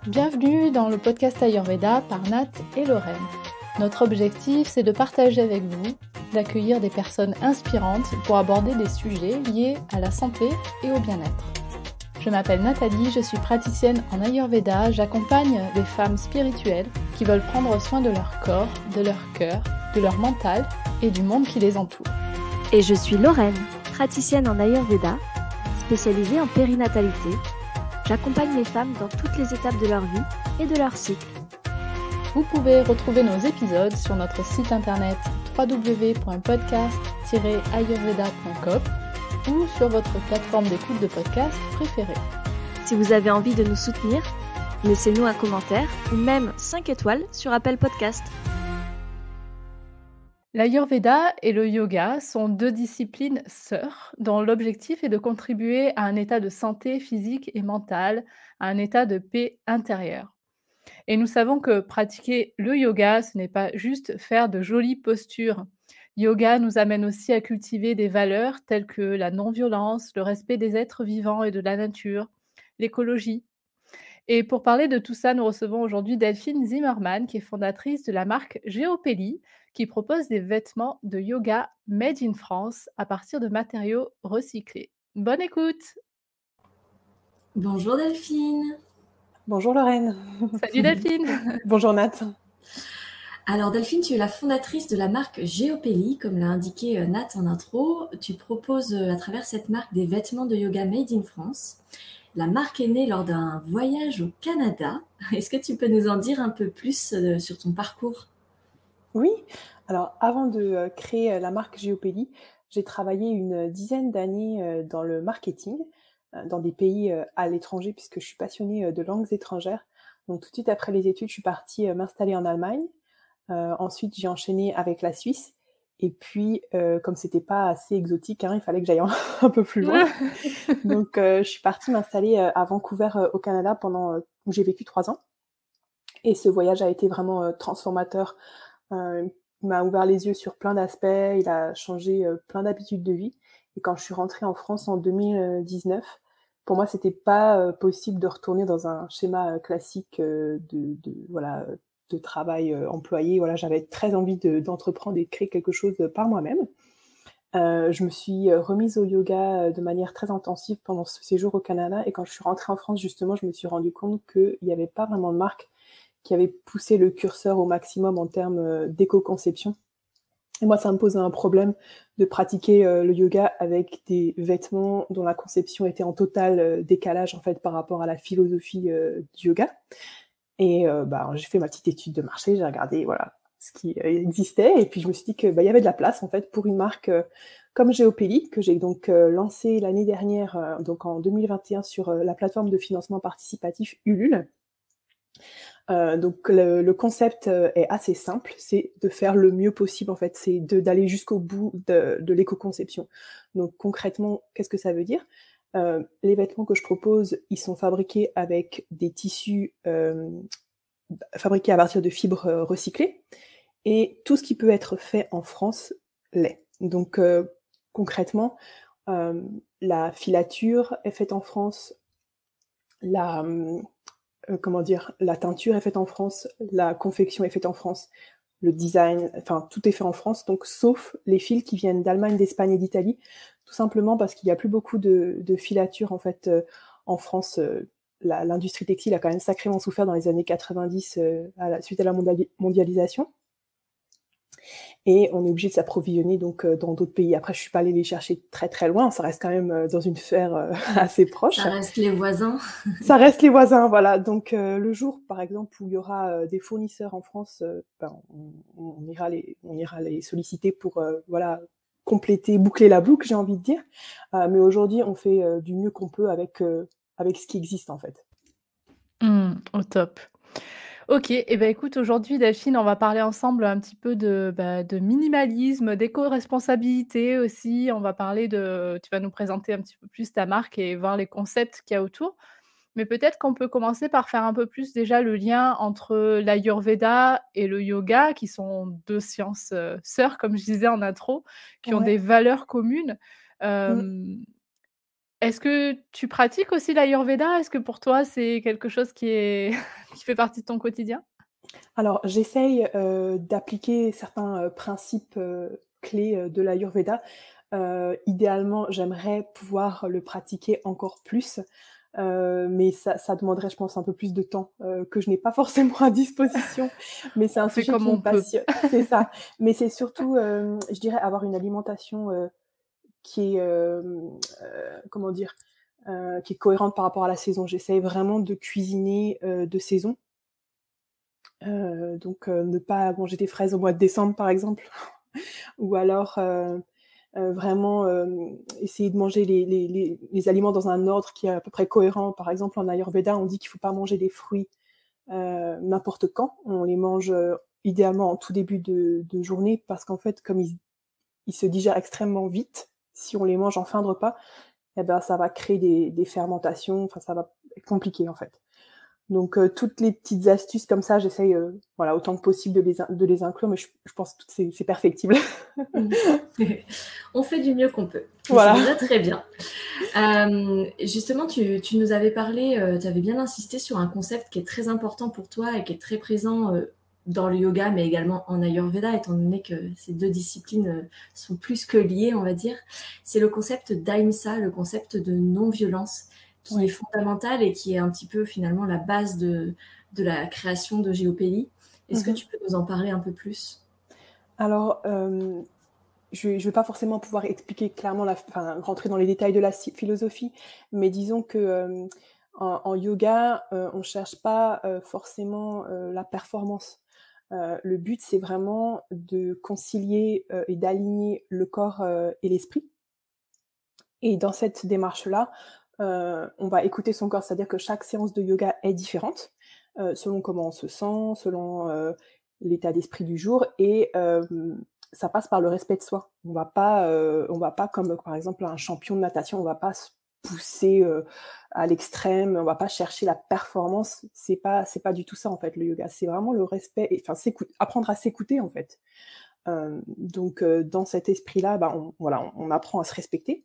Bienvenue dans le podcast Ayurveda par Nat et Lorraine. Notre objectif, c'est de partager avec vous, d'accueillir des personnes inspirantes pour aborder des sujets liés à la santé et au bien-être. Je m'appelle Nathalie, je suis praticienne en Ayurveda, j'accompagne des femmes spirituelles qui veulent prendre soin de leur corps, de leur cœur, de leur mental et du monde qui les entoure. Et je suis Lorraine, praticienne en Ayurveda, spécialisée en périnatalité. J'accompagne les femmes dans toutes les étapes de leur vie et de leur cycle. Vous pouvez retrouver nos épisodes sur notre site internet www.podcast-ayurveda.com ou sur votre plateforme d'écoute de podcast préférée. Si vous avez envie de nous soutenir, laissez-nous un commentaire ou même 5 étoiles sur Apple Podcast. L'Ayurveda et le yoga sont deux disciplines sœurs dont l'objectif est de contribuer à un état de santé physique et mentale, à un état de paix intérieure. Et nous savons que pratiquer le yoga, ce n'est pas juste faire de jolies postures. Yoga nous amène aussi à cultiver des valeurs telles que la non-violence, le respect des êtres vivants et de la nature, l'écologie. Et pour parler de tout ça, nous recevons aujourd'hui Delphine Zimmermann, qui est fondatrice de la marque Géopélie, qui propose des vêtements de yoga made in France à partir de matériaux recyclés. Bonne écoute! Bonjour Delphine. Bonjour Lorraine. Salut Delphine. Bonjour Nat. Alors Delphine, tu es la fondatrice de la marque Géopélie, comme l'a indiqué Nat en intro. Tu proposes à travers cette marque des vêtements de yoga made in France. La marque est née lors d'un voyage au Canada. Est-ce que tu peux nous en dire un peu plus sur ton parcours ? Oui, alors avant de créer la marque Géopélie, j'ai travaillé une dizaine d'années dans le marketing, dans des pays à l'étranger, puisque je suis passionnée de langues étrangères. Donc tout de suite après les études, je suis partie m'installer en Allemagne. Ensuite, j'ai enchaîné avec la Suisse. Et puis, comme c'était pas assez exotique, il fallait que j'aille un peu plus loin. Donc, je suis partie m'installer à Vancouver, au Canada, où j'ai vécu 3 ans. Et ce voyage a été vraiment transformateur. Il m'a ouvert les yeux sur plein d'aspects, il a changé plein d'habitudes de vie. Et quand je suis rentrée en France en 2019, pour moi, c'était pas possible de retourner dans un schéma classique de travail employé. Voilà, j'avais très envie d'entreprendre et de créer quelque chose par moi-même. Je me suis remise au yoga de manière très intensive pendant ce séjour au Canada. Et quand je suis rentrée en France, justement, je me suis rendu compte qu'il n'y avait pas vraiment de marque qui avait poussé le curseur au maximum en termes d'éco-conception. Et moi, ça me posait un problème de pratiquer le yoga avec des vêtements dont la conception était en total décalage en fait par rapport à la philosophie du yoga. Et j'ai fait ma petite étude de marché, j'ai regardé ce qui existait, et puis je me suis dit que y avait de la place en fait pour une marque comme Géopélie, que j'ai donc lancée l'année dernière, donc en 2021 sur la plateforme de financement participatif Ulule. Donc le concept est assez simple, c'est de faire le mieux possible en fait, c'est d'aller jusqu'au bout de l'éco-conception. Donc concrètement, qu'est-ce que ça veut dire ? Les vêtements que je propose, ils sont fabriqués avec des tissus fabriqués à partir de fibres recyclées, et tout ce qui peut être fait en France l'est. Donc concrètement, la filature est faite en France, la teinture est faite en France, la confection est faite en France, le design, tout est fait en France, donc sauf les fils qui viennent d'Allemagne, d'Espagne et d'Italie, tout simplement parce qu'il n'y a plus beaucoup de filature en fait en France. L'industrie textile a quand même sacrément souffert dans les années 90 suite à la mondialisation. Et on est obligé de s'approvisionner donc dans d'autres pays. Après, je suis pas allée les chercher très très loin, ça reste quand même dans une sphère assez proche. Ça reste les voisins. Ça reste les voisins, voilà. Donc le jour, par exemple, où il y aura des fournisseurs en France, on ira les solliciter pour compléter, boucler la boucle, j'ai envie de dire. Mais aujourd'hui, on fait du mieux qu'on peut avec ce qui existe en fait. Au top. Ok, et écoute, aujourd'hui Delphine, on va parler ensemble un petit peu de minimalisme, d'éco-responsabilité aussi. On va parler tu vas nous présenter un petit peu plus ta marque et voir les concepts qu'il y a autour. Mais peut-être qu'on peut commencer par faire un peu plus déjà le lien entre l'Ayurveda et le yoga, qui sont deux sciences sœurs, comme je disais en intro, qui ont des valeurs communes. Est-ce que tu pratiques aussi l'Ayurveda? Est-ce que pour toi, c'est quelque chose qui est qui fait partie de ton quotidien? Alors j'essaye, d'appliquer certains, principes, clés, de l'Ayurveda. Idéalement, j'aimerais pouvoir le pratiquer encore plus, mais ça demanderait, je pense, un peu plus de temps, que je n'ai pas forcément à disposition. Mais c'est On un fait sujet comme qui me on peut. passionne. C'est ça. Mais c'est surtout, je dirais avoir une alimentation, qui est, comment dire? Qui est cohérente par rapport à la saison. J'essaye vraiment de cuisiner, de saison. Donc ne pas manger des fraises au mois de décembre, par exemple. Ou alors, vraiment, essayer de manger les aliments dans un ordre qui est à peu près cohérent. Par exemple, en Ayurveda, on dit qu'il faut pas manger des fruits, n'importe quand. On les mange, idéalement en tout début de journée parce qu'en fait, comme ils se digèrent extrêmement vite, si on les mange en fin de repas, et ben, ça va créer des fermentations, enfin ça va être compliqué, en fait. Donc toutes les petites astuces comme ça, j'essaye, voilà, autant que possible de les inclure, mais je pense que c'est perfectible. Mmh. On fait du mieux qu'on peut et c'est Voilà. déjà très bien. Justement, tu nous avais parlé, tu avais bien insisté sur un concept qui est très important pour toi et qui est très présent, dans le yoga, mais également en Ayurveda, étant donné que ces 2 disciplines, sont plus que liées, on va dire. C'est le concept d'ahimsa, le concept de non-violence, qui est Ouais. fondamental et qui est un petit peu finalement la base de la création de Géopélie. Est-ce que Mmh. tu peux nous en parler un peu plus? Alors, je vais pas forcément pouvoir expliquer clairement enfin, rentrer dans les détails de la philosophie, mais disons que, en yoga, on cherche pas, forcément, la performance. Le but, c'est vraiment de concilier, et d'aligner le corps, et l'esprit. Et dans cette démarche-là, on va écouter son corps, c'est-à-dire que chaque séance de yoga est différente, selon comment on se sent, selon, l'état d'esprit du jour et ça passe par le respect de soi. On va pas comme, par exemple, un champion de natation, on va pas se pousser, à l'extrême, on va pas chercher la performance. C'est pas du tout ça, en fait, le yoga. C'est vraiment le respect et enfin apprendre à s'écouter, en fait. Donc dans cet esprit-là, bah, on apprend à se respecter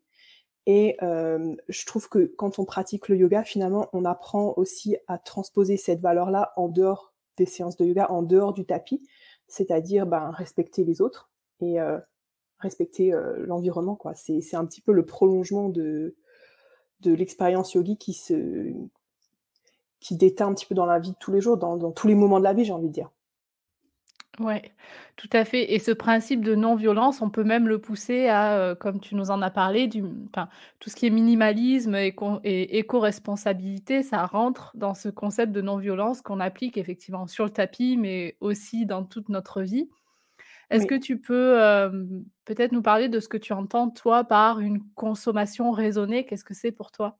et je trouve que quand on pratique le yoga, finalement, on apprend aussi à transposer cette valeur-là en dehors des séances de yoga, en dehors du tapis, c'est-à-dire, ben, respecter les autres et respecter, l'environnement, quoi. C'est un petit peu le prolongement de l'expérience yogi qui déteint un petit peu dans la vie de tous les jours, dans tous les moments de la vie, j'ai envie de dire. Ouais, tout à fait et ce principe de non-violence, on peut même le pousser à, comme tu nous en as parlé, enfin, tout ce qui est minimalisme et éco-responsabilité, ça rentre dans ce concept de non-violence qu'on applique effectivement sur le tapis, mais aussi dans toute notre vie. Est-ce Oui. que tu peux, peut-être nous parler de ce que tu entends, toi, par une consommation raisonnée? Qu'est-ce que c'est pour toi?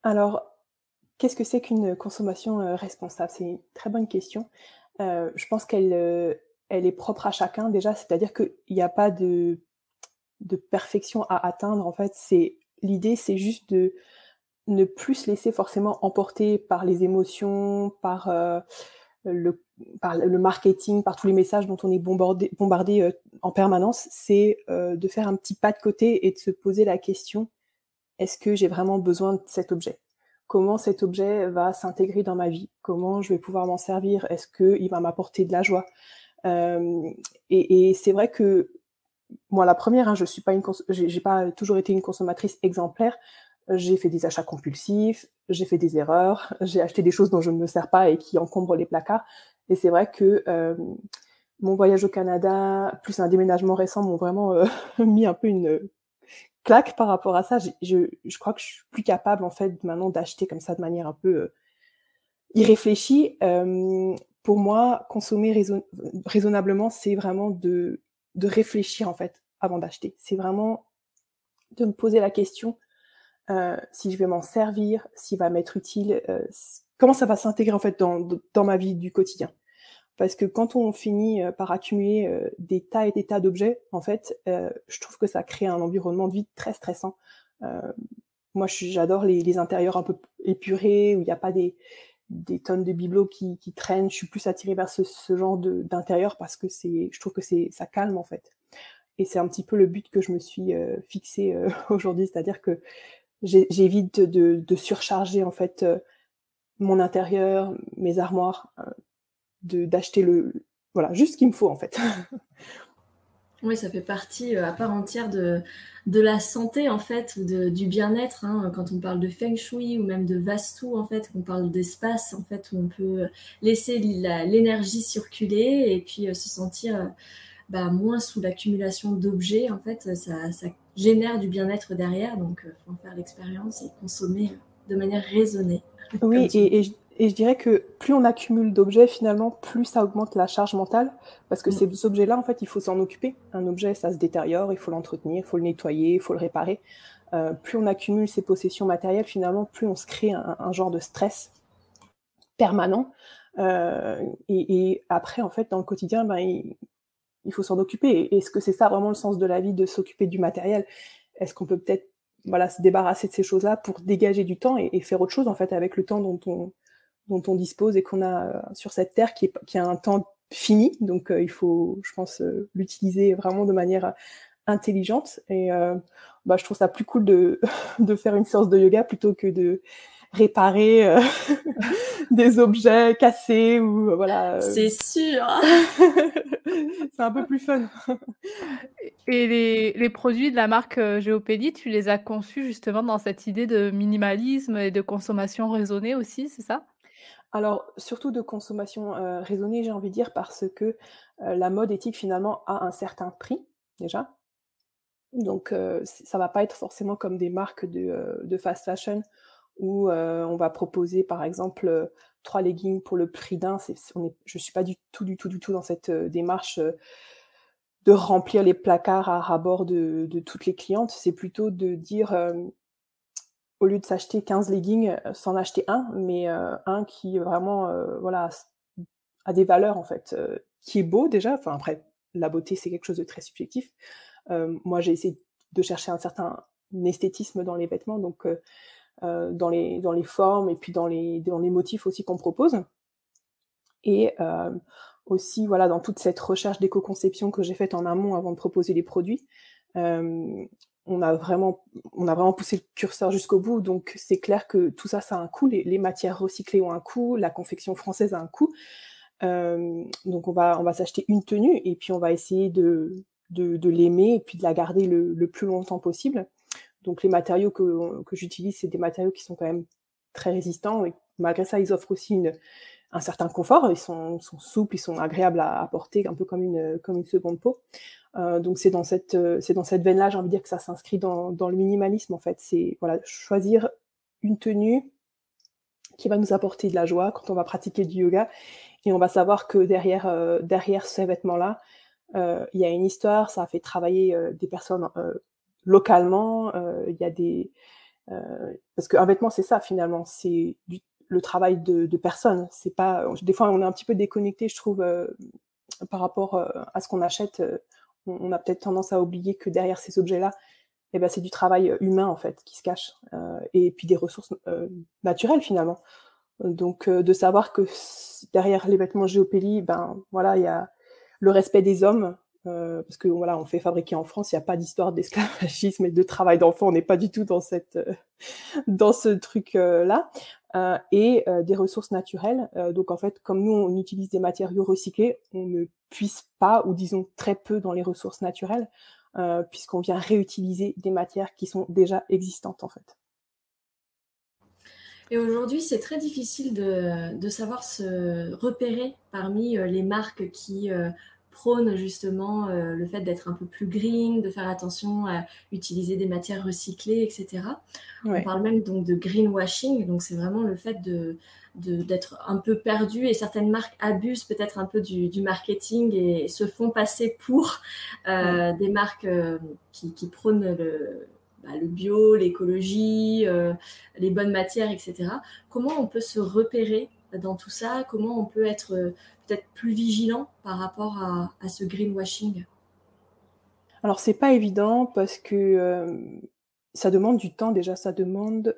Alors, qu'est-ce que c'est qu'une consommation, responsable? C'est une très bonne question. Je pense elle est propre à chacun déjà, c'est-à-dire qu'il y a pas de perfection à atteindre en fait. L'idée, c'est juste de ne plus se laisser forcément emporter par les émotions, le par le marketing, par tous les messages dont on est bombardé, en permanence. C'est, de faire un petit pas de côté et de se poser la question: «Est-ce que j'ai vraiment besoin de cet objet? Comment cet objet va s'intégrer dans ma vie? Comment je vais pouvoir m'en servir? Est-ce qu'il va m'apporter de la joie?» Hem et c'est vrai que moi, la première, hein, je suis pas j'ai pas toujours été une consommatrice exemplaire. J'ai fait des achats compulsifs, j'ai fait des erreurs, j'ai acheté des choses dont je ne me sers pas et qui encombrent les placards et c'est vrai que, mon voyage au Canada, plus un déménagement récent m'ont vraiment, mis un peu une, claque par rapport à ça. Je crois que je suis plus capable, en fait, maintenant d'acheter comme ça de manière un peu, irréfléchie. Pour moi, consommer raisonnablement, c'est vraiment de réfléchir, en fait, avant d'acheter. C'est vraiment de me poser la question, si je vais m'en servir, s'il va m'être utile, comment ça va s'intégrer, en fait, dans ma vie du quotidien. Parce que quand on finit, par accumuler, des tas et des tas d'objets, en fait, je trouve que ça crée un environnement de vie très stressant. Heu, Moi, j'adore les intérieurs un peu épurés, où il y a pas des tonnes de bibelots qui traînent. Je suis plus attirée vers ce genre d'intérieur parce que je trouve que ça calme, en fait et c'est un petit peu le but que je me suis, fixé, aujourd'hui. C'est-à-dire que j'évite de surcharger en fait mon intérieur, mes armoires, d'acheter voilà, juste ce qu'il me faut en fait. Oui, ça fait partie à part entière de la santé en fait, ou du bien-être. Hein, quand on parle de feng shui ou même de vastu, en fait, on parle d'espace en fait où on peut laisser l'énergie circuler et puis se sentir moins sous l'accumulation d'objets. En fait, ça génère du bien-être derrière. Donc, faut en faire l'expérience et consommer de manière raisonnée. Oui, et je dirais que plus on accumule d'objets, finalement, plus ça augmente la charge mentale, parce que ces objets-là, en fait, il faut s'en occuper. Un objet, ça se détériore, il faut l'entretenir, il faut le nettoyer, il faut le réparer. Plus on accumule ces possessions matérielles, finalement, plus on se crée un genre de stress permanent. Et après, en fait, dans le quotidien, il faut s'en occuper. Est-ce que c'est ça vraiment le sens de la vie, de s'occuper du matériel? Est-ce qu'on peut peut-être se débarrasser de ces choses-là pour dégager du temps et faire autre chose en fait avec le temps dont on dispose et qu'on a sur cette terre qui a un temps fini. Donc il faut, je pense, l'utiliser vraiment de manière intelligente. Et je trouve ça plus cool de faire une séance de yoga plutôt que de réparer des objets cassés ou voilà. C'est sûr. C'est un peu plus fun. Et les produits de la marque, Geopelli, tu les as conçus justement dans cette idée de minimalisme et de consommation raisonnée aussi, c'est ça? Alors, surtout de consommation raisonnée, j'ai envie de dire, parce que la mode éthique, finalement, a un certain prix, déjà. Donc, ça va pas être forcément comme des marques de fast fashion où on va proposer, par exemple, 3 leggings pour le prix d'un. Je suis pas du tout dans cette démarche de remplir les placards à ras-bord de toutes les clientes. C'est plutôt de dire, au lieu de s'acheter 15 leggings, s'en acheter un, mais un qui vraiment, voilà, a des valeurs, en fait, qui est beau déjà. Enfin, après, la beauté, c'est quelque chose de très subjectif. Moi, j'ai essayé de chercher un certain esthétisme dans les vêtements, donc dans les formes et puis dans les motifs aussi qu'on propose. Et aussi, voilà, dans toute cette recherche d'éco-conception que j'ai faite en amont avant de proposer les produits, on a vraiment poussé le curseur jusqu'au bout. Donc, c'est clair que tout ça, ça a un coût. Les matières recyclées ont un coût, la confection française a un coût. Donc, on va s'acheter une tenue et puis on va essayer de l'aimer et puis de la garder le plus longtemps possible. Donc, les matériaux que j'utilise, c'est des matériaux qui sont quand même très résistants et malgré ça, ils offrent aussi un certain confort. Ils sont souples, ils sont agréables à porter, un peu comme une seconde peau. Donc c'est dans cette veine-là, j'ai envie de dire que ça s'inscrit dans le minimalisme en fait. C'est voilà, choisir une tenue qui va nous apporter de la joie quand on va pratiquer du yoga, et on va savoir que derrière ces vêtements-là, il y a une histoire. Ça a fait travailler des personnes localement. Il y a des parce qu'un vêtement, c'est ça finalement, c'est le travail de personnes. C'est pas, des fois on est un petit peu déconnecté, je trouve, par rapport à ce qu'on achète. On a peut-être tendance à oublier que derrière ces objets-là, c'est du travail humain en fait qui se cache, et puis des ressources naturelles finalement. Donc de savoir que derrière les vêtements Geopelli, voilà, il y a le respect des hommes, parce que voilà, on fait fabriquer en France, il n'y a pas d'histoire d'esclavagisme et de travail d'enfant, on n'est pas du tout dans ce truc-là. Et des ressources naturelles. Donc en fait, comme nous, on utilise des matériaux recyclés, on ne puise pas, ou disons très peu, dans les ressources naturelles, puisqu'on vient réutiliser des matières qui sont déjà existantes en fait. Et aujourd'hui, c'est très difficile de savoir se repérer parmi les marques qui prônent justement le fait d'être un peu plus green, de faire attention à utiliser des matières recyclées, etc. Ouais. On parle même donc de greenwashing, donc c'est vraiment le fait d'être un peu perdu, et certaines marques abusent peut-être un peu du marketing et se font passer pour des marques qui prônent le bio, l'écologie, les bonnes matières, etc. Comment on peut se repérer dans tout ça? Comment on peut être peut-être plus vigilant par rapport à ce greenwashing? Alors, c'est pas évident parce que ça demande du temps déjà, ça demande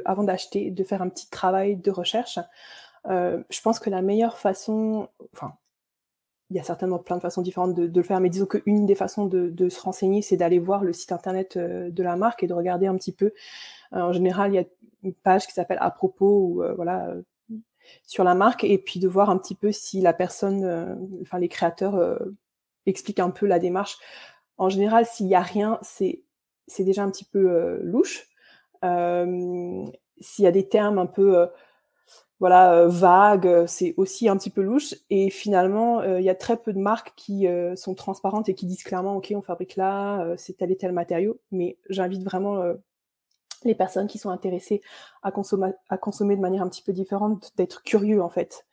avant d'acheter, de faire un petit travail de recherche. Je pense que la meilleure façon, enfin, il y a certainement plein de façons différentes de le faire, mais disons qu'une des façons de se renseigner, c'est d'aller voir le site internet de la marque et de regarder un petit peu. En général, il y a une page qui s'appelle À propos, ou sur la marque, et puis de voir un petit peu si la personne, les créateurs expliquent un peu la démarche. En général, s'il y a rien, c'est déjà un petit peu louche. S'il y a des termes un peu vagues, c'est aussi un petit peu louche. Et finalement, il y a très peu de marques qui sont transparentes et qui disent clairement, OK, on fabrique là, c'est tel et tel matériau. Mais j'invite vraiment les personnes qui sont intéressées à consommer de manière un petit peu différente, d'être curieux en fait.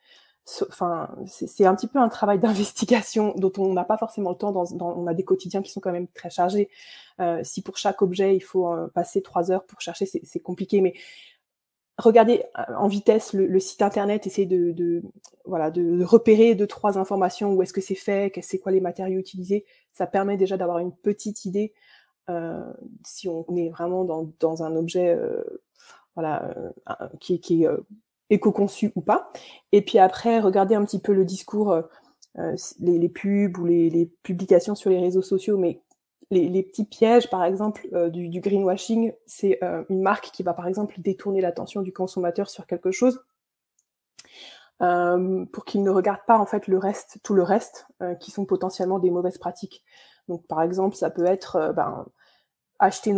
Enfin, c'est un petit peu un travail d'investigation dont on n'a pas forcément le temps. On a des quotidiens qui sont quand même très chargés. Si pour chaque objet il faut passer 3 heures pour chercher, c'est compliqué. Mais regardez en vitesse le site internet, essayez de repérer 2-3 informations, où est-ce que c'est fait, c'est quoi les matériaux utilisés. Ça permet déjà d'avoir une petite idée si on est vraiment dans un objet qui est éco-conçu ou pas. Et puis après, regardez un petit peu le discours, les pubs ou les publications sur les réseaux sociaux, mais les petits pièges, par exemple, du greenwashing, c'est une marque qui va, par exemple, détourner l'attention du consommateur sur quelque chose pour qu'il ne regarde pas, en fait, tout le reste, qui sont potentiellement des mauvaises pratiques. Donc, par exemple, ça peut être acheter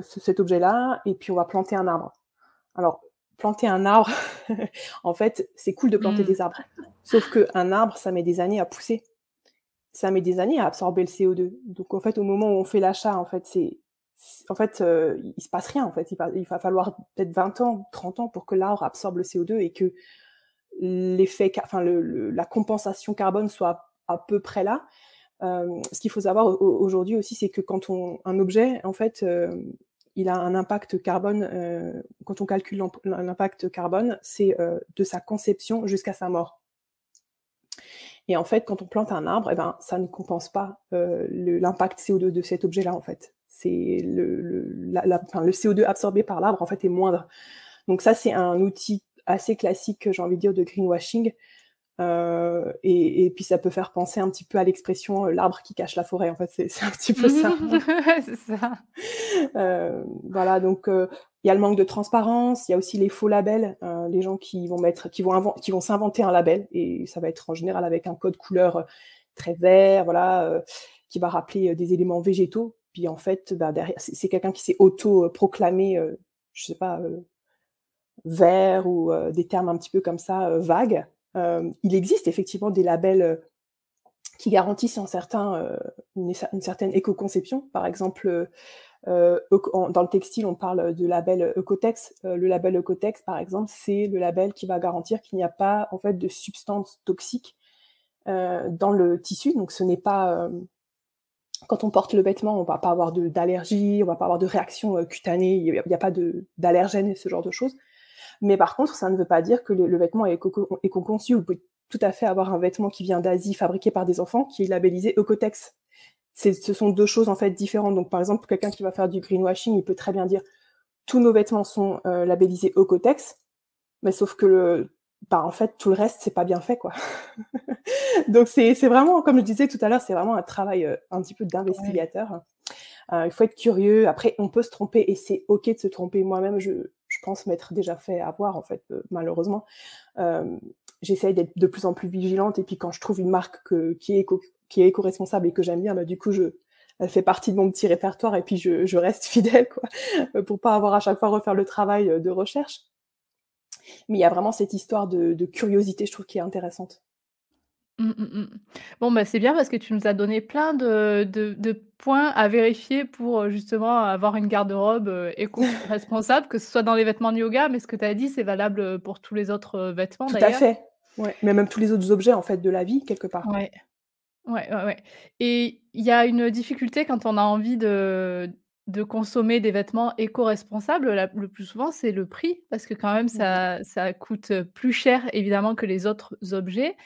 cet objet-là, et puis on va planter un arbre. Alors, planter un arbre, en fait, c'est cool de planter des arbres. Sauf qu'un arbre, ça met des années à pousser. Ça met des années à absorber le CO2. Donc, en fait, au moment où on fait l'achat, en fait, il se passe rien, en fait. Il va falloir peut-être 20 ans, 30 ans pour que l'arbre absorbe le CO2 et que la compensation carbone soit à peu près là. Ce qu'il faut savoir aujourd'hui aussi, c'est que quand un objet, en fait, il a un impact carbone, quand on calcule l'impact carbone, c'est de sa conception jusqu'à sa mort. Et en fait, quand on plante un arbre, ça ne compense pas l'impact CO2 de cet objet-là, en fait. C'est le CO2 absorbé par l'arbre, en fait, est moindre. Donc ça, c'est un outil assez classique, j'ai envie de dire, de greenwashing. Et puis ça peut faire penser un petit peu à l'expression l'arbre qui cache la forêt. En fait, c'est un petit peu ça. C'est ça. Voilà, donc il y a le manque de transparence, il y a aussi les faux labels, les gens qui vont s'inventer un label, et ça va être en général avec un code couleur très vert, qui va rappeler des éléments végétaux. Puis en fait, derrière, c'est quelqu'un qui s'est auto-proclamé, je sais pas, vert, ou des termes un petit peu comme ça, vagues. Il existe effectivement des labels qui garantissent une certaine éco-conception. Par exemple, dans le textile, on parle de label Oeko-Tex. Le label Oeko-Tex, par exemple, c'est le label qui va garantir qu'il n'y a pas, en fait, de substances toxiques dans le tissu. Donc, ce n'est pas quand on porte le vêtement, on va pas avoir d'allergie, on va pas avoir de réaction cutanée, il n'y a pas d'allergènes et ce genre de choses. Mais par contre, ça ne veut pas dire que le vêtement est éco-conçu. Vous pouvez tout à fait avoir un vêtement qui vient d'Asie, fabriqué par des enfants, qui est labellisé Oeko-Tex. Ce sont deux choses en fait différentes. Donc par exemple, quelqu'un qui va faire du greenwashing, il peut très bien dire tous nos vêtements sont labellisés Oeko-Tex, mais sauf que en fait tout le reste c'est pas bien fait, quoi. Donc c'est vraiment, comme je disais tout à l'heure, c'est vraiment un travail un petit peu d'investigateur. Il faut être curieux. Après, on peut se tromper et c'est ok de se tromper. Moi-même, je pense m'être déjà fait avoir, en fait, malheureusement. J'essaye d'être de plus en plus vigilante, et puis quand je trouve une marque qui est éco-responsable et que j'aime bien, du coup, elle fait partie de mon petit répertoire, et puis je reste fidèle, quoi, pour pas avoir à chaque fois refaire le travail de recherche. Mais il y a vraiment cette histoire de curiosité, je trouve, qui est intéressante. Bon, c'est bien parce que tu nous as donné plein de points à vérifier pour, justement avoir une garde-robe, éco-responsable, que ce soit dans les vêtements de yoga, mais ce que tu as dit, c'est valable, pour tous les autres, vêtements Tout à d'ailleurs? fait. Ouais, mais même tous les autres objets, en fait, de la vie, quelque part. Ouais. Ouais. Et il y a une difficulté quand on a envie de consommer des vêtements éco-responsables, le plus souvent, c'est le prix, parce que quand même ça coûte plus cher évidemment que les autres objets.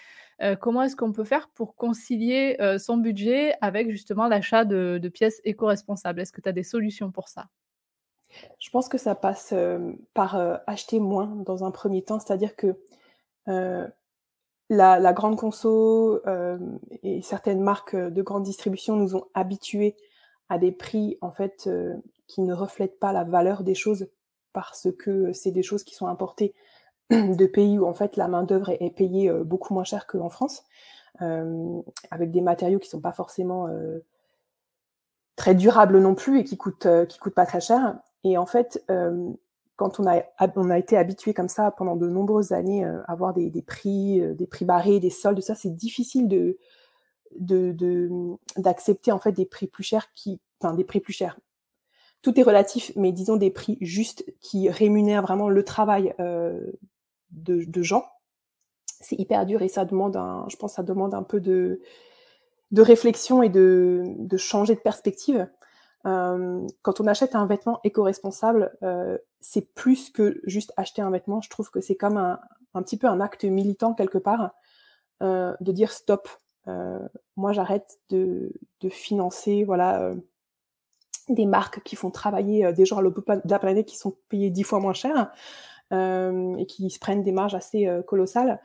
Comment est-ce qu'on peut faire pour concilier, son budget avec justement l'achat de pièces éco-responsables? Est-ce que tu as des solutions pour ça? Je pense que ça passe par acheter moins dans un premier temps, c'est-à-dire que la grande conso et certaines marques de grande distribution nous ont habitués à des prix en fait qui ne reflètent pas la valeur des choses parce que c'est des choses qui sont importées de pays où en fait la main-d'œuvre est payée beaucoup moins cher qu'en France, avec des matériaux qui sont pas forcément très durables non plus et qui coûtent pas très cher. Et en fait, quand on a été habitué comme ça pendant de nombreuses années à avoir des prix barrés, des soldes, ça c'est difficile d'accepter en fait des prix plus chers des prix plus chers. Tout est relatif, mais disons des prix justes qui rémunèrent vraiment le travail de gens. C'est hyper dur et ça demande je pense ça demande un peu de réflexion et de changer de perspective. Quand on achète un vêtement éco-responsable, c'est plus que juste acheter un vêtement. Je trouve que c'est comme un petit peu un acte militant quelque part, de dire stop. Moi, j'arrête de financer, des marques qui font travailler des gens à l'autre bout de la planète qui sont payés 10 fois moins cher et qui se prennent des marges assez colossales.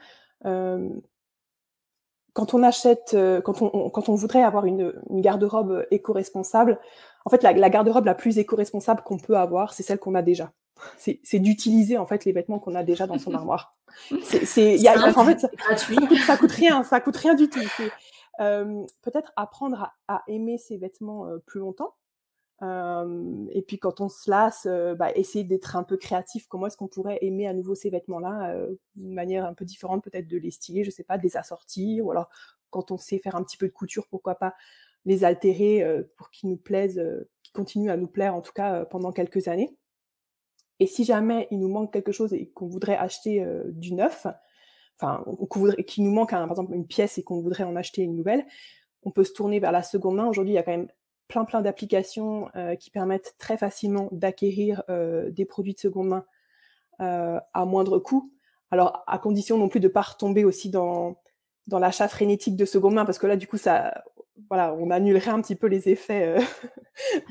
Quand on achète, quand on voudrait avoir une garde-robe éco-responsable, en fait, la garde-robe la plus éco-responsable qu'on peut avoir, c'est celle qu'on a déjà. C'est d'utiliser en fait les vêtements qu'on a déjà dans son armoire. En fait, ça coûte rien du tout. Peut-être apprendre à aimer ses vêtements plus longtemps. Et puis quand on se lasse, essayer d'être un peu créatif. Comment est-ce qu'on pourrait aimer à nouveau ces vêtements-là d'une manière un peu différente, peut-être de les styler, je sais pas, de les assortir, ou alors quand on sait faire un petit peu de couture, pourquoi pas les altérer pour qu'ils nous plaisent, qu'ils continuent à nous plaire en tout cas pendant quelques années. Et si jamais il nous manque quelque chose et qu'on voudrait acheter du neuf, qu'il nous manque par exemple une pièce et qu'on voudrait en acheter une nouvelle, on peut se tourner vers la seconde main. Aujourd'hui, il y a quand même plein d'applications qui permettent très facilement d'acquérir des produits de seconde main à moindre coût. Alors, à condition non plus de ne pas retomber aussi dans l'achat frénétique de seconde main, parce que là, du coup, on annulerait un petit peu les effets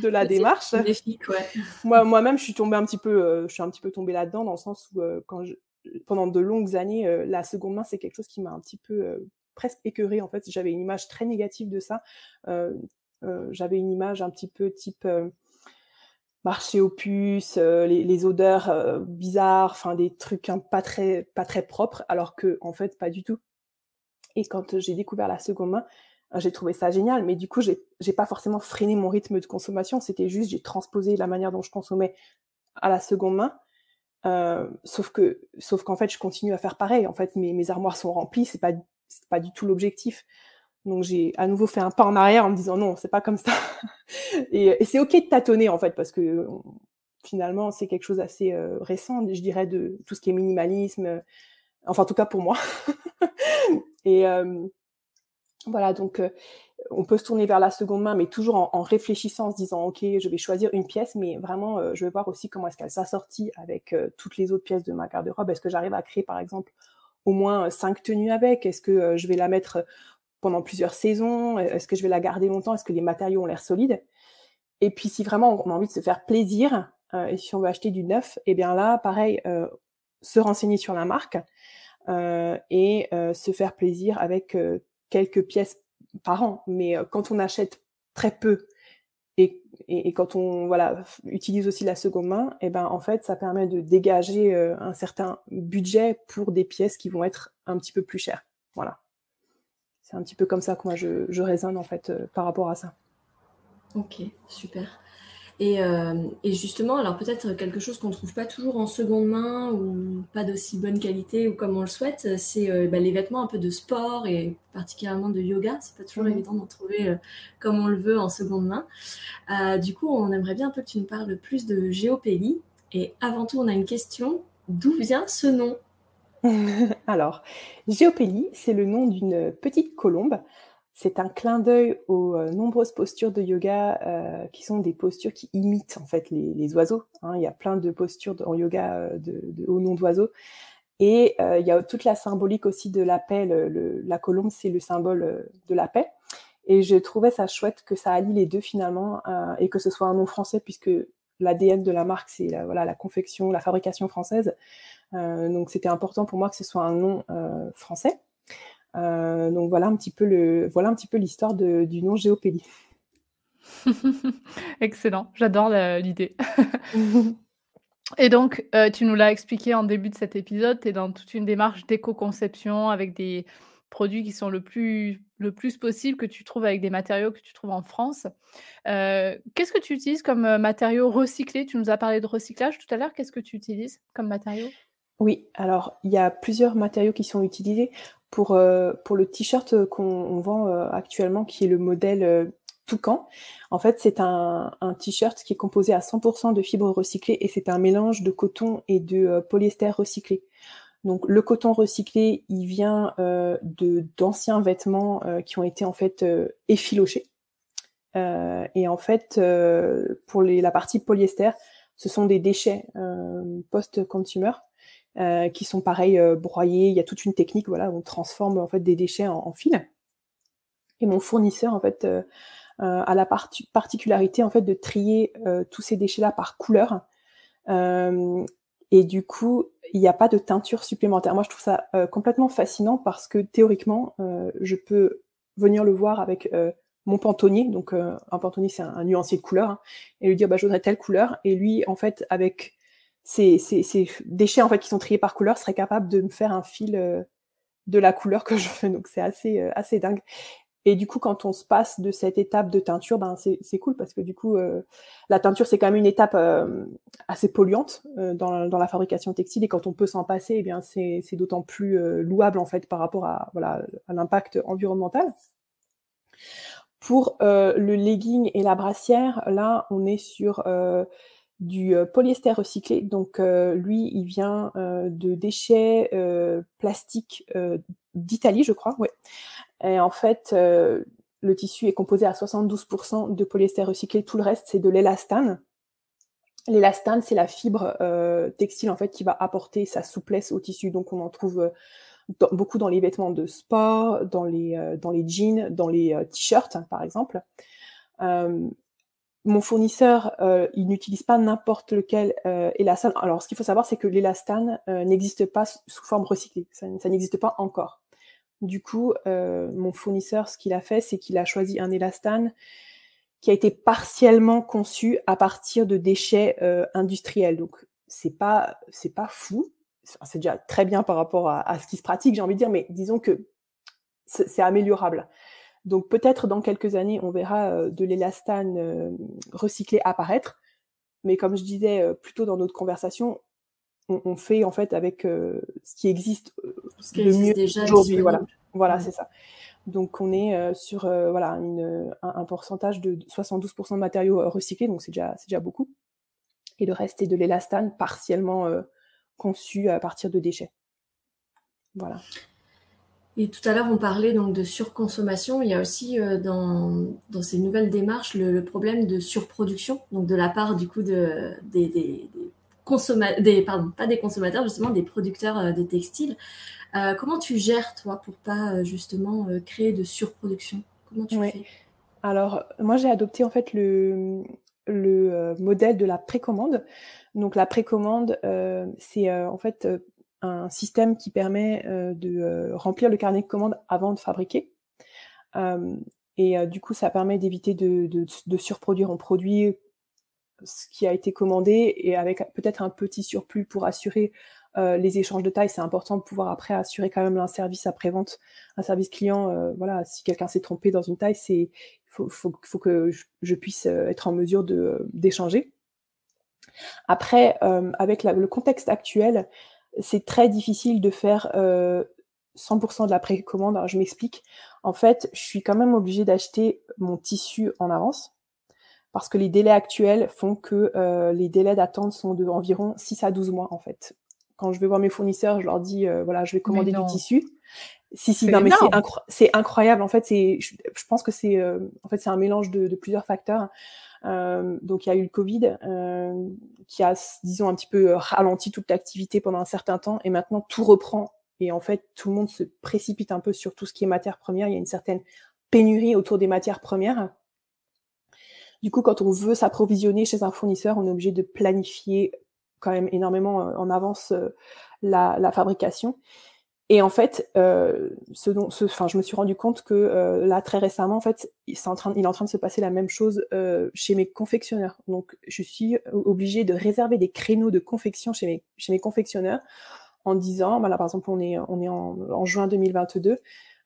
de la démarche. Bénéfique, ouais. Moi-même, je suis un petit peu tombée là-dedans, dans le sens où pendant de longues années, la seconde main, c'est quelque chose qui m'a un petit peu presque écœurée. En fait, j'avais une image très négative de ça. J'avais une image un petit peu type marché aux puces, les odeurs bizarres, des trucs pas très propres, alors que en fait pas du tout. Et quand j'ai découvert la seconde main, j'ai trouvé ça génial, mais du coup j'ai pas forcément freiné mon rythme de consommation, c'était juste j'ai transposé la manière dont je consommais à la seconde main. Sauf qu'en fait je continue à faire pareil. En fait mes armoires sont remplies, c'est pas du tout l'objectif. Donc j'ai à nouveau fait un pas en arrière en me disant non, c'est pas comme ça. et c'est ok de tâtonner en fait, parce que finalement c'est quelque chose assez récent, je dirais, de tout ce qui est minimalisme, enfin en tout cas pour moi. Et voilà, donc on peut se tourner vers la seconde main, mais toujours en réfléchissant, en se disant ok, je vais choisir une pièce, mais vraiment je vais voir aussi comment est-ce qu'elle s'assortit avec toutes les autres pièces de ma garde-robe. Est-ce que j'arrive à créer par exemple au moins 5 tenues avec? Est-ce que je vais la mettre pendant plusieurs saisons? Est-ce que je vais la garder longtemps? Est-ce que les matériaux ont l'air solides? Et puis si vraiment on a envie de se faire plaisir, et si on veut acheter du neuf, et bien là, pareil, se renseigner sur la marque et se faire plaisir avec quelques pièces par an. Mais quand on achète très peu et quand on utilise aussi la seconde main, et ben en fait ça permet de dégager un certain budget pour des pièces qui vont être un petit peu plus chères. Voilà. C'est un petit peu comme ça que moi je raisonne en fait par rapport à ça. Ok, super. Et justement, alors peut-être quelque chose qu'on ne trouve pas toujours en seconde main ou pas d'aussi bonne qualité ou comme on le souhaite, c'est les vêtements un peu de sport et particulièrement de yoga. C'est pas toujours évident d'en trouver comme on le veut en seconde main. Du coup, on aimerait bien un peu que tu nous parles plus de Géopélie. Et avant tout, on a une question. D'où vient ce nom ? Alors, Géopélie, c'est le nom d'une petite colombe. C'est un clin d'œil aux nombreuses postures de yoga qui sont des postures qui imitent en fait les oiseaux. Hein. Il y a plein de postures en yoga au nom d'oiseaux. Et il y a toute la symbolique aussi de la paix. La colombe, c'est le symbole de la paix. Et je trouvais ça chouette que ça allie les deux finalement et que ce soit un nom français, puisque l'ADN de la marque, c'est la confection, la fabrication française. Donc c'était important pour moi que ce soit un nom français. Donc voilà un petit peu l'histoire du nom Géopélie. Excellent, j'adore l'idée. Et donc, tu nous l'as expliqué en début de cet épisode, tu es dans toute une démarche d'éco-conception avec des produits qui sont le plus possible que tu trouves avec des matériaux que tu trouves en France. Qu'est-ce que tu utilises comme, matériaux recyclés? Tu nous as parlé de recyclage tout à l'heure, qu'est-ce que tu utilises comme matériaux? Oui, alors il y a plusieurs matériaux qui sont utilisés pour le t-shirt qu'on vend actuellement, qui est le modèle Toucan. En fait, c'est un t-shirt qui est composé à 100% de fibres recyclées et c'est un mélange de coton et de polyester recyclé. Donc le coton recyclé, il vient d'anciens vêtements qui ont été en fait effilochés. Et en fait, pour la partie polyester, ce sont des déchets post-consumer. Qui sont pareil broyés. Il y a toute une technique, voilà, on transforme en fait des déchets en fils. Et mon fournisseur en fait a la particularité en fait de trier tous ces déchets-là par couleur. Et du coup, il n'y a pas de teinture supplémentaire. Moi, je trouve ça complètement fascinant parce que théoriquement, je peux venir le voir avec mon pantonnier. Donc, un pantonnier, c'est un nuancier de couleur, hein, et lui dire, bah, je voudrais telle couleur. Et lui, en fait, avec ces déchets en fait qui sont triés par couleur, serait capable de me faire un fil de la couleur que je veux. Donc c'est assez dingue. Et du coup, quand on se passe de cette étape de teinture, ben c'est cool parce que du coup, la teinture c'est quand même une étape assez polluante dans la fabrication textile, et quand on peut s'en passer, eh bien c'est d'autant plus louable en fait par rapport à l'impact environnemental. Pour le legging et la brassière, là, on est sur du polyester recyclé. Donc lui, il vient de déchets plastiques d'Italie, je crois. Ouais. Et en fait, le tissu est composé à 72% de polyester recyclé. Tout le reste, c'est de l'élastane. L'élastane, c'est la fibre textile en fait qui va apporter sa souplesse au tissu. Donc on en trouve beaucoup dans les vêtements de sport, dans les jeans, dans les t-shirts, hein, par exemple. Mon fournisseur, il n'utilise pas n'importe lequel élastane. Alors, ce qu'il faut savoir, c'est que l'élastane n'existe pas sous forme recyclée. Ça n'existe pas encore. Du coup, mon fournisseur, ce qu'il a fait, c'est qu'il a choisi un élastane qui a été partiellement conçu à partir de déchets industriels. Donc, c'est pas fou. C'est déjà très bien par rapport à ce qui se pratique, j'ai envie de dire, mais disons que c'est améliorable. Donc peut-être dans quelques années, on verra de l'élastane recyclé apparaître. Mais comme je disais plus tôt dans notre conversation, on fait en fait avec ce qui existe de mieux déjà aujourd'hui. Voilà, c'est ça. Donc on est sur un pourcentage de 72% de matériaux recyclés, donc c'est déjà beaucoup. Et le reste est de l'élastane partiellement conçu à partir de déchets. Voilà. Et tout à l'heure, on parlait donc de surconsommation. Il y a aussi dans ces nouvelles démarches le problème de surproduction, donc de la part du coup des consommateurs, justement des producteurs de textiles. Comment tu gères toi pour pas justement créer de surproduction? Comment tu fais? Alors moi j'ai adopté en fait le modèle de la précommande. Donc la précommande, c'est en fait un système qui permet de remplir le carnet de commande avant de fabriquer. Et du coup, ça permet d'éviter de surproduire. On produit ce qui a été commandé et avec peut-être un petit surplus pour assurer les échanges de taille. C'est important de pouvoir après assurer quand même un service après-vente, un service client. Voilà, si quelqu'un s'est trompé dans une taille, il faut que je puisse être en mesure d'échanger. Après, avec le contexte actuel, c'est très difficile de faire 100% de la précommande. Alors, je m'explique. En fait, je suis quand même obligée d'acheter mon tissu en avance parce que les délais actuels font que les délais d'attente sont de environ 6 à 12 mois, en fait. Quand je vais voir mes fournisseurs, je leur dis, voilà, je vais commander du tissu. Non, mais c'est incroyable. En fait, je pense que c'est un mélange de plusieurs facteurs. Donc il y a eu le Covid qui a, disons, un petit peu ralenti toute l'activité pendant un certain temps, et maintenant tout reprend, et en fait tout le monde se précipite un peu sur tout ce qui est matières premières. Il y a une certaine pénurie autour des matières premières. Du coup, quand on veut s'approvisionner chez un fournisseur, on est obligé de planifier quand même énormément en avance la fabrication. Et en fait, je me suis rendu compte que là, très récemment, en fait, il est en train de se passer la même chose chez mes confectionneurs. Donc, je suis obligée de réserver des créneaux de confection chez mes confectionneurs en disant, là, par exemple, on est en juin 2022,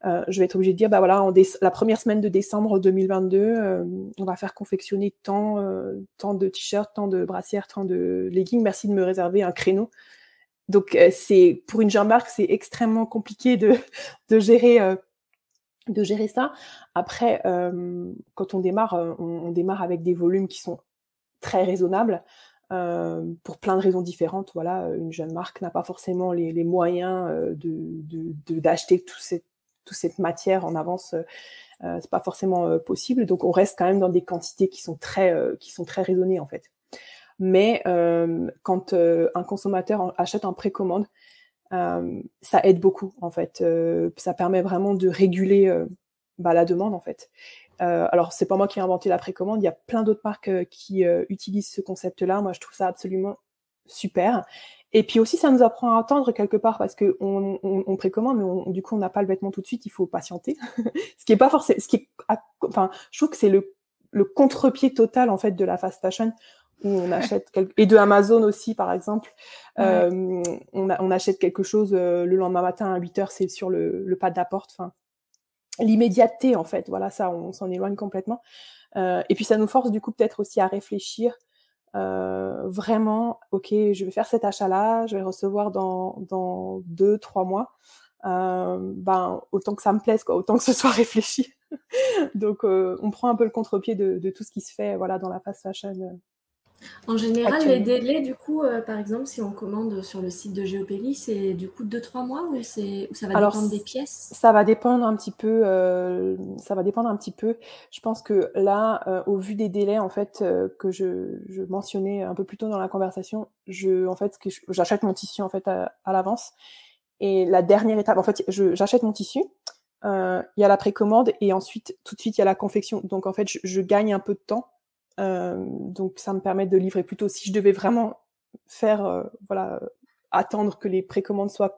je vais être obligée de dire, voilà, la première semaine de décembre 2022, on va faire confectionner tant de t-shirts, tant de brassières, tant de leggings. Merci de me réserver un créneau. Donc, c'est pour une jeune marque, c'est extrêmement compliqué de gérer ça. Après, quand on démarre, on démarre avec des volumes qui sont très raisonnables pour plein de raisons différentes. Voilà, une jeune marque n'a pas forcément les moyens d'acheter toute cette matière en avance. C'est pas forcément possible. Donc, on reste quand même dans des quantités qui sont très raisonnées en fait. Mais quand un consommateur achète en précommande, ça aide beaucoup en fait. Ça permet vraiment de réguler la demande en fait. Alors c'est pas moi qui ai inventé la précommande, il y a plein d'autres marques qui utilisent ce concept-là. Moi je trouve ça absolument super. Et puis aussi ça nous apprend à attendre quelque part parce que on précommande, mais du coup on n'a pas le vêtement tout de suite, il faut patienter. Ce qui est pas forcément, je trouve que c'est le contre-pied total en fait de la fast fashion, où on achète et de Amazon aussi par exemple. On achète quelque chose le lendemain matin à 8h, c'est sur le pas de la porte. Enfin, l'immédiateté en fait, voilà, ça on s'en éloigne complètement. Et puis ça nous force du coup peut-être aussi à réfléchir vraiment, ok, je vais faire cet achat-là, je vais le recevoir dans 2-3 mois. Autant que ça me plaise, quoi, autant que ce soit réfléchi. Donc on prend un peu le contre-pied de tout ce qui se fait, voilà, dans la fast fashion. En général, les délais, du coup, par exemple, si on commande sur le site de Géopélie, c'est du coup 2-3 mois ou ça va dépendre des pièces? Ça va dépendre un petit peu. Je pense que là, au vu des délais en fait que je mentionnais un peu plus tôt dans la conversation, j'achète mon tissu en fait à l'avance. Et la dernière étape, en fait, j'achète mon tissu. Il y a la précommande et ensuite, tout de suite, il y a la confection. Donc en fait, je gagne un peu de temps. Donc ça me permet de livrer plus tôt. Si je devais vraiment faire attendre que les précommandes soient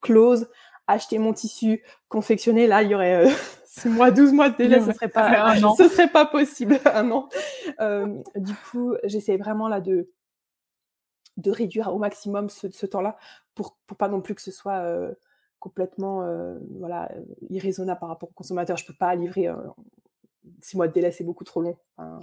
close, acheter mon tissu, confectionner, là il y aurait 6 mois, 12 mois de délai, ce serait pas possible. Un an. Du coup, j'essaie vraiment là de réduire au maximum ce temps-là pour pas non plus que ce soit complètement irraisonnable par rapport au consommateur. Je peux pas livrer 6 mois de délai, c'est beaucoup trop long. Enfin...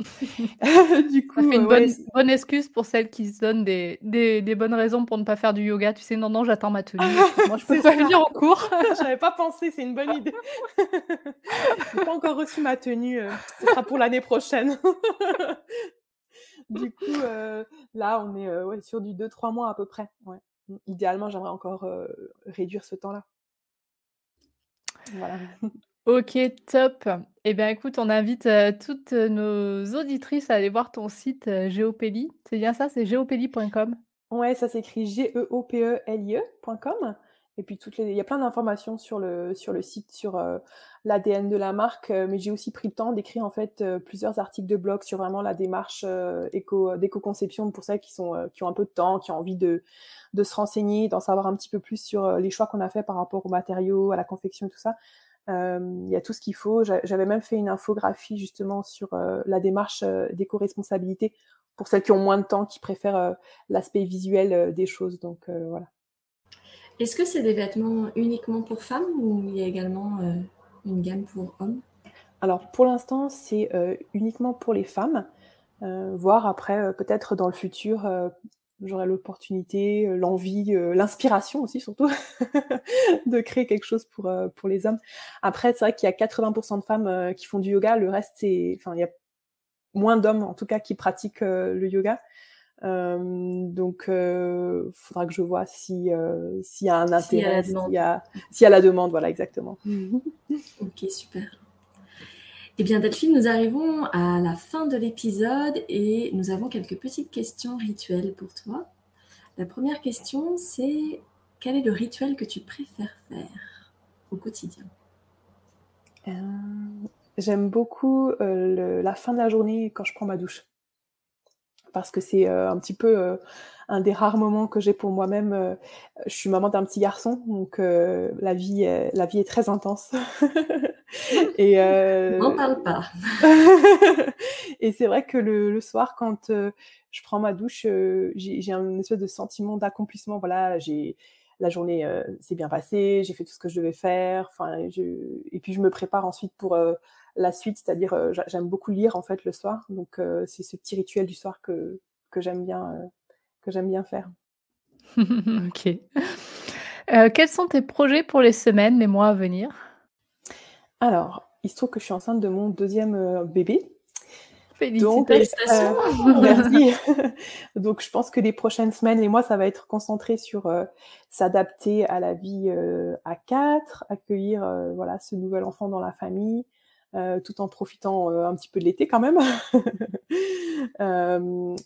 Du coup, ça fait une bonne excuse pour celles qui se donnent des bonnes raisons pour ne pas faire du yoga. Tu sais, non, j'attends ma tenue. Moi, je peux pas venir en cours. J'avais pas pensé, c'est une bonne idée. J'ai pas encore reçu ma tenue. Ce sera pour l'année prochaine. Du coup, là, on est sur du 2-3 mois à peu près. Ouais. Idéalement, j'aimerais encore réduire ce temps-là. Voilà. Ok, top. Eh bien, écoute, on invite toutes nos auditrices à aller voir ton site Géopélie. C'est bien ça, c'est geopelie.com. Ouais, ça s'écrit geopelie.com. Et puis il y a plein d'informations sur le site, sur l'ADN de la marque, mais j'ai aussi pris le temps d'écrire en fait plusieurs articles de blog sur vraiment la démarche d'éco-conception pour celles qui ont un peu de temps, qui ont envie de se renseigner, d'en savoir un petit peu plus sur les choix qu'on a fait par rapport aux matériaux, à la confection et tout ça. Il y a tout ce qu'il faut. J'avais même fait une infographie justement sur la démarche d'éco-responsabilité pour celles qui ont moins de temps, qui préfèrent l'aspect visuel des choses. Donc voilà. Est-ce que c'est des vêtements uniquement pour femmes ou il y a également une gamme pour hommes? Alors pour l'instant, c'est uniquement pour les femmes. Voire après, peut-être dans le futur, j'aurai l'opportunité, l'envie, l'inspiration aussi surtout de créer quelque chose pour les hommes. Après, c'est vrai qu'il y a 80% de femmes qui font du yoga. Le reste, il y a moins d'hommes en tout cas qui pratiquent le yoga. Donc faudra que je vois s'il y a un intérêt, s'il y a la demande, voilà, exactement. Ok, super. Eh bien Delphine, nous arrivons à la fin de l'épisode et nous avons quelques petites questions rituelles pour toi. La première question, c'est quel est le rituel que tu préfères faire au quotidien? J'aime beaucoup la fin de la journée quand je prends ma douche. Parce que c'est un petit peu un des rares moments que j'ai pour moi-même. Je suis maman d'un petit garçon, donc la vie est très intense. Et N'en parle pas. et c'est vrai que le soir, quand je prends ma douche, j'ai un espèce de sentiment d'accomplissement. Voilà, la journée s'est bien passée, j'ai fait tout ce que je devais faire. Et puis je me prépare ensuite pour la suite, c'est-à-dire j'aime beaucoup lire en fait le soir, donc c'est ce petit rituel du soir que j'aime bien faire. OK. Quels sont tes projets pour les semaines, les mois à venir? Alors, il se trouve que je suis enceinte de mon 2e bébé. Félicitations! Donc, merci. Donc, je pense que les prochaines semaines, les mois, ça va être concentré sur s'adapter à la vie à 4, accueillir voilà, ce nouvel enfant dans la famille, tout en profitant un petit peu de l'été quand même.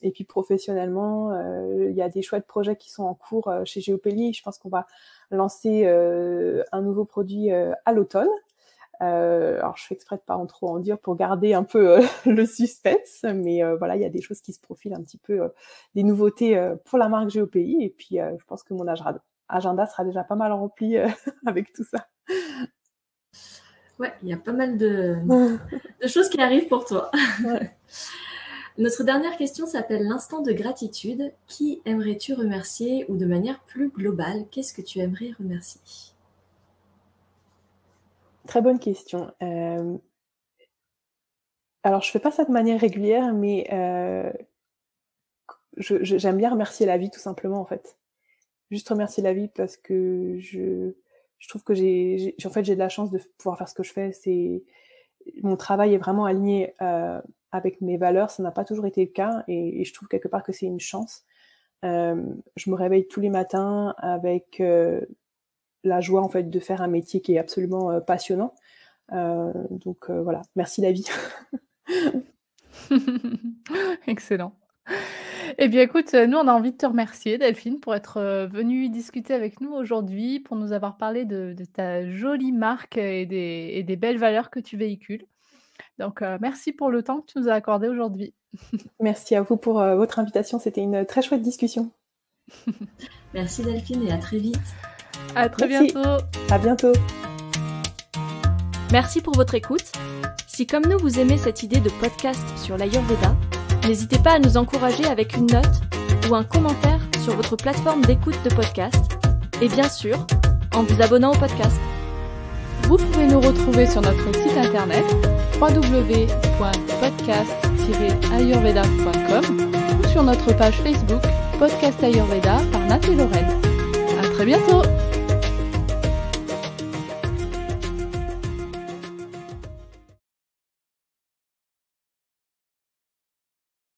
Et puis professionnellement, il y a des chouettes projets qui sont en cours chez Géopélie. Je pense qu'on va lancer un nouveau produit à l'automne. Alors je fais exprès de pas trop en dire pour garder un peu le suspense, mais voilà, il y a des choses qui se profilent un petit peu, des nouveautés pour la marque Géopélie. Et puis je pense que mon agenda sera déjà pas mal rempli avec tout ça. Ouais, il y a pas mal de choses qui arrivent pour toi. Ouais. Notre dernière question s'appelle l'instant de gratitude. Qui aimerais-tu remercier, ou de manière plus globale, qu'est-ce que tu aimerais remercier? Très bonne question. Alors, je fais pas ça de manière régulière, mais j'aime bien remercier la vie, tout simplement, en fait. Juste remercier la vie parce que je trouve que j'ai de la chance de pouvoir faire ce que je fais. Mon travail est vraiment aligné avec mes valeurs. Ça n'a pas toujours été le cas, et je trouve quelque part que c'est une chance. Je me réveille tous les matins avec la joie en fait de faire un métier qui est absolument passionnant. Donc voilà, merci la vie. Excellent. Eh bien écoute, nous on a envie de te remercier Delphine pour être venue discuter avec nous aujourd'hui, pour nous avoir parlé de ta jolie marque et des belles valeurs que tu véhicules. Donc merci pour le temps que tu nous as accordé aujourd'hui. Merci à vous pour votre invitation, c'était une très chouette discussion. Merci Delphine, et à très vite. À très Merci. bientôt. À bientôt. Merci pour votre écoute. Si comme nous vous aimez cette idée de podcast sur l'Ayurveda, n'hésitez pas à nous encourager avec une note ou un commentaire sur votre plateforme d'écoute de podcast, et bien sûr, en vous abonnant au podcast. Vous pouvez nous retrouver sur notre site internet www.podcast-ayurveda.com ou sur notre page Facebook Podcast Ayurveda par Nat et Lorraine. À très bientôt!